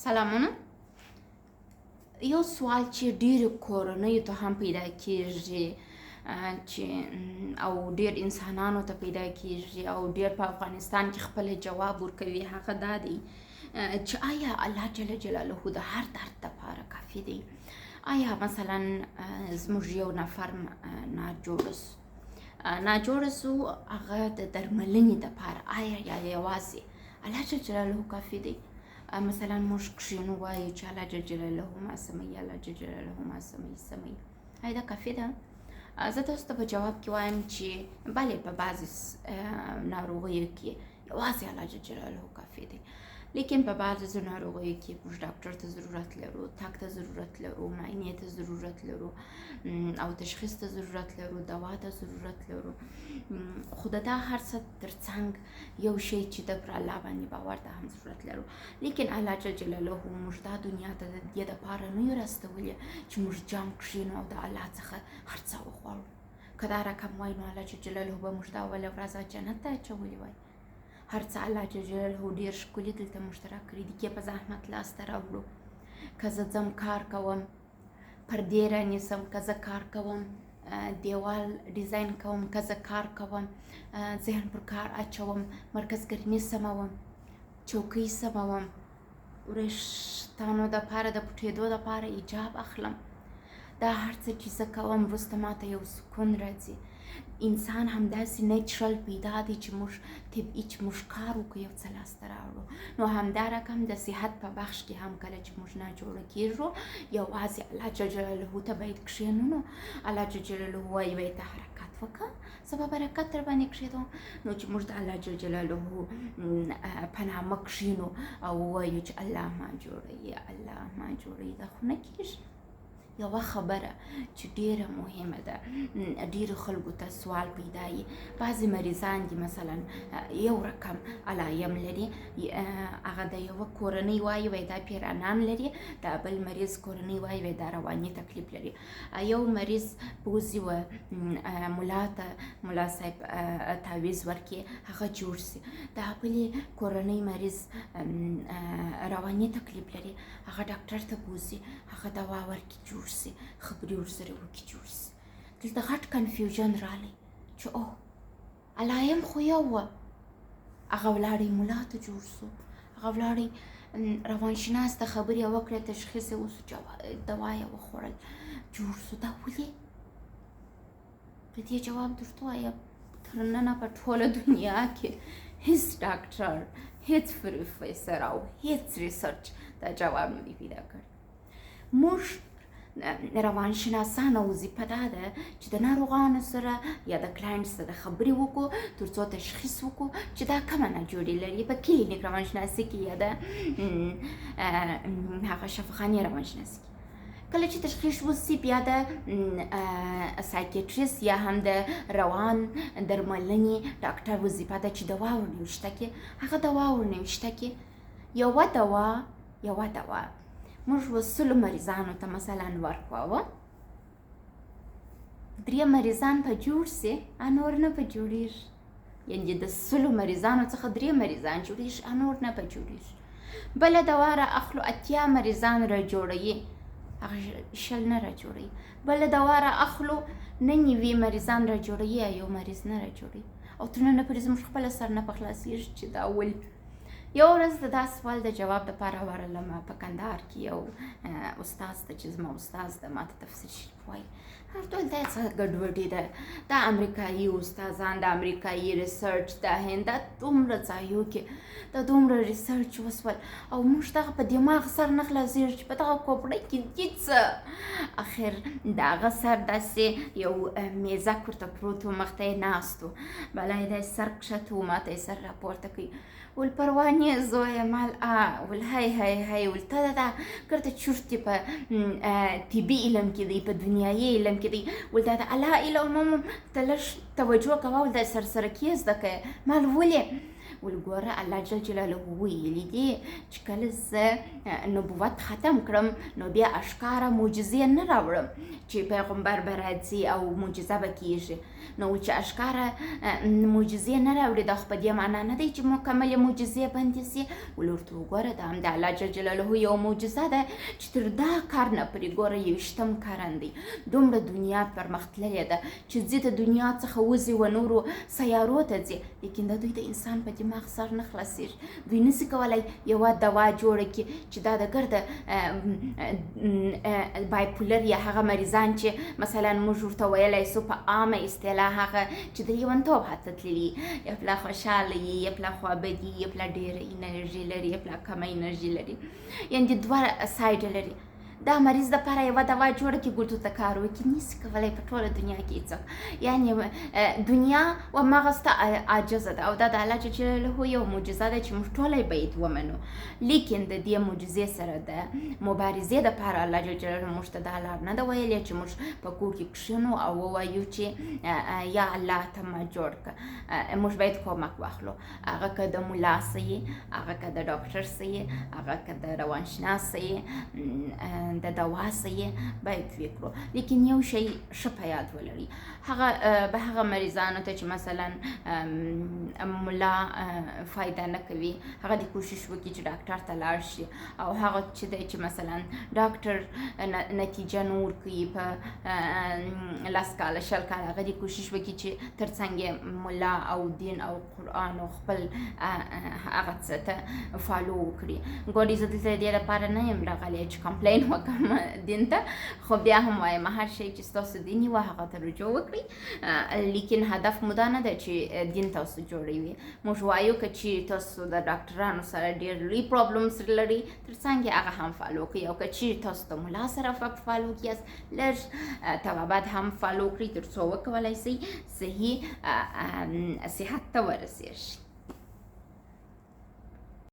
سلامونه. یو سوال چې ډېرو کورنیو ته هم پیدا کېږي چې او ډېر انسانانو ته پیدا کېږي او ډېر په افغانستان کې خپل جواب ورکوي، هغه دا دی چې آیا الله جل جلاله د هر درد دپاره کافي دی؟ آیا مثلا زموږ یو نفر ناجوړه سو، هغه د درملنې دپاره آیا یا یوازې الله جل جلاله کافي دی؟ مثلا موږ کښېنو وایو چې الله جل جلاله ما سموي، الله جل جلاله ما سموي. آیا دا کافي ده؟ زه تاسو ته په جواب کې وایم چې بلې، په بعضې ناروغیو کې یوازې الله جل جلاله کافي دی، لیکن په بعضو ناروغیو کې موږ ډاکټر ته ضرورت لرو، تګ ته ضرورت لرو، معاینې ته ضرورت لرو او تشخیص ته ضرورت لرو، دوا ته ضرورت لرو. خو د دا هر څه ترڅنګ یو شی چې د پر الله باندې باور ته هم ضرورت لرو. لیکن الله جل جلاله موږ دا دنیا ته د دې دپاره نه یو راستولي چې موږ جام کښېنو او د الله څخه هر څه وغواړو. که دا رقم وای نو الله جل جلاله به موږ دا اوله ورځ جنت ته اچولی وای. هر څه الله جل جلاله ډېر ښکلي دلته مشترک کړي دي، کې په زحمت لاسته راوړو. که زه ځم کار کوم، پردې رانیسم، که زه کار کوم، دیوال ډیزاین کوم، که زه کار کوم، ذهن پر کار اچوم، مرکزګرمي سموم، چوکۍ سموم، وریښتانو دپاره د پټېدو دپاره ایجاب اخلم، دا هر څه چې زه کوم وروسته ماته یو سکون راځي. انسان همداسې نیچرل پیدا دی چې موږ طبعي چې موږ کار وکړو، یو څه لاسته راوړو. نو همدا رقم د صحت په بخش کې هم کله چې موږ ناجوړه کېږو، یوازې الله جل جلاله ته باید کښېنو. نو الله جل جلاله وایي ته حرکت وکړه، زه به برکت در باندې کښېږدم. نو چې موږ د الله جل جلاله په نامه کښېنو او ووایو چې الله ما جوړوي، الله ما جوړوي، دا خو نه کېږي. یوه خبره چې ډیره مهمه ده، ډیرو خلکو ته سوال پیدا وي. بعضې مریضان دي مثلا یو رقم علایم لري، هغه د یوه کورنۍ وایي دا پیرانان لري، د بل مریض کورنۍ وایي دا رواني تکلیف لري. یو مریض بوځي و ملا صاحب تعویض ورکړي، هغه جوړ سي. د بلې کورنۍ مریض رواني تکلیف لري، هغه ډاکټر ته بوځي، هغه دوا ورکړي، جوړ سي، خبرې ورسره وکړي، جوړ سي. دلته غټ کنفیوژن رالی چې اوه علایم خو یو وه، هغه ولاړی ملا ته جوړ سو، هغه ولاړی روانشناس ته خبرې وکړې، تشخیص یې وسو، دوا یې وخوړل، جوړ سو. دا ولې؟ د دې جواب درته وایم، تر ننه په ټوله دنیا کې هیڅ ډاکټر، هیڅ پروفیسر او هیڅ ریسرچ دا جواب نه دی پیدا کړی. موږ روانشناسانو وظیفه دا ده چې د ناروغانو سره یا د کلاینټ سره خبرې وکړو، تر څو تشخیص وکړو چې دا کومه ناجوړي لري. په کلینیک روانشناسي کې یا د هغه شفاخانې روانشناسي کې کله چې تشخیص وسي، بیا د سایکیټریست یا هم د روان درملنې ډاکټر وظیفه ده چې دوا ورنوشته کړي. هغه دوا ورنوشته کړي، یوه دوا موږ 100 مریضانو ته مثلا ورکوه، 3 مریضان په جوړ سي، نور نه په جوړېږي. یعنې د 100 مریضانو څخه 3 مریضان جوړېږي، نور نه په جوړېږي. بله دوا را اخلو، 80 مریضان را جوړوي، هغه 20 نه را جوړوي. بله دوا را اخلو، 90 مریضان را جوړوي، 1 مریض نه را جوړوي. او تر ننه پورې زموږ خپله سر نه په خلاصېږي چې دا ولې. یو ورځ د دا سوال د جواب دپاره ورغلم په کندهار کې یو استاذ ته چې زما استاذ ده، ما ته تفسیر شریف وایي. هغه ټول دا څه ګډوډي ده، دا امریکایي استادان، د امریکایي ریسرچ، د هند، دا دومره ځایو کې د دومره ریسرچ وسول او موږ دغه په دماغ سر نه خلاصېږي چې په دغه کوپړۍ کې دي څه. اخر د هغه سر داسې یو میزک ورته پروت و، مخ ته یې ناست و، بلا یې داسې سر کښته و، ما ته یې سر راپورته کوي. ول پروانې زویه مال ول هی ول ته دا کرته چورتې په طبي علم کې دی، په دنیایي علم کې دی، ول دا د الله علم ته لږ توجه کوه، ول دا سرسره کې زده کوې. مال ولې؟ ولګوره الله جل جلاله ویلي دي چې کله زه نبوت ختم کړم نو بیا اشکاره معجزې نه راوړم چې پیغمبر به راځي او معجزه به کیږي. نو چې اشکاره معجزې نه راوړي دا خو په دې معنا نه دی چې مکملې معجزې بندې سي. ولې ورته وګوره دا هم د الله جل جلاله یو معجزه ده چې تر دا کار نه پرې ګوره 20 قرن دی دومره دنیا پرمختللې ده چې ځي د دنیا څخه وځي و نورو سیارو ته ځي، لیکن د دوی د انسان په دماغ سر نه خلاصېږي. دوی نسي کولی یوه دوا جوړه کړي چې دا د ګرده بایپولر یا هغه مریضان چې مثلا موږ ورته ویلی سو په عامه اصطلاح هغه چې د لیونتوب حتی تللي یا پلا خوشحاله یي یا پلا خوابدي یا پلا ډېره انرژي لري یا پلا کمه انرژي لري، یعنې دوه سایډه لري. دا مریض دپاره یوه دوا جوړه کړي ګوتو ته کار وکړي نسي کولی په ټوله دنیا کې هېڅوک. یعنې دنیا ومغسته عاجزه ده او دا د الله جل جلاله یو معجزه ده چې موږ ټوله یې باید ومنو. لیکن د دې معجزې سره د مبارزې دپاره الله جل جلاله موږ ته دا لار نه ده ویلې چې موږ په کور کې کښېنو او ووایو چې یا الله ته ما جوړ کړه. موږ باید کومک واخلو، هغه که د ملا څه یې، هغه که د ډاکټر څه یې، هغه که د روانشناس څه یې، د دوا څه یې باید وکړو. لیکن یو شی ښه په یاد ولري، هغه به هغه مریضانو ته چې مثلا ملا فایده نه کوي هغه دې کوشش وکړي چې ډاکټر ته لاړ شي، او هغه چې دی چې مثلا ډاکټر نتیجه نه ورکوي په 10 کاله 20 کاله هغه دې کوشش وکړي چې تر څنګ ملا او دین او قرآن او خپل هغه څه ته فالو وکړي. ګورې زه دلته د دې لپاره نه یم راغلی چې کمپلین وکړم دین ته، خو بیا هم وایم هر شی چې ستاسو دیني وه هغه ته رجوع وکړئ، لیکن هدف مو دا نه ده چې دین تاسو جوړوي. موږ وایو که چې تاسو د ډاکټرانو سره ډېر لوی پرابلمس لري تر څنګ هغه هم فالو کړئ، او که چیرې تاسو د ملا سره فالو کیاست لږ طبابت هم فالو کړئ تر څو وکولی سئ صحیح صحت ته ورسېږئ.